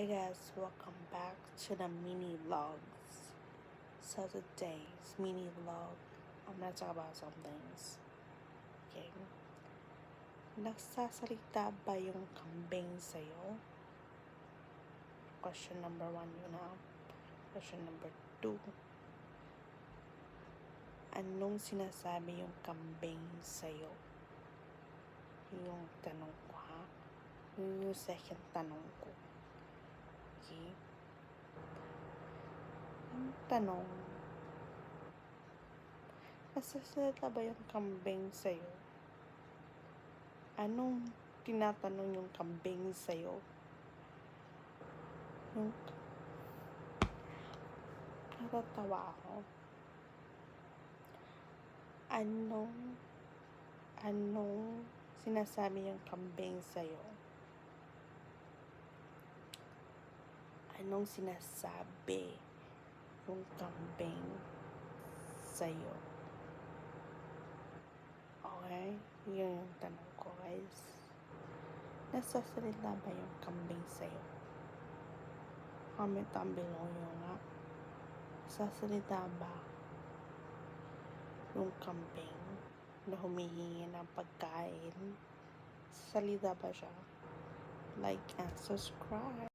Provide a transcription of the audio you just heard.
Hey guys, welcome back to the mini vlogs. So today's mini vlog, I'm gonna talk about some things. Okay. Nagsasalita ba yung kambing sa'yo? Question number 1 yun na. Question number 2. Anong sinasabi yung kambing sa'yo? Yung tanong ko ha. Yung second tanong ko. Okay. Yung tanong, nagsasalita ba yung kambing sa'yo? Anong tinatanong yung kambing sa'yo? Yung natatawa ako. Anong sinasabi yung kambing sa'yo? Anong sinasabi yung kambing sa'yo? Okay? Yun yung tanong ko, guys. Nagsasalita ba yung kambing sa'yo? Comment down below yun nga. Nagsasalita ba yung kambing na humihingi ng pagkain? Salita ba siya? Like and subscribe.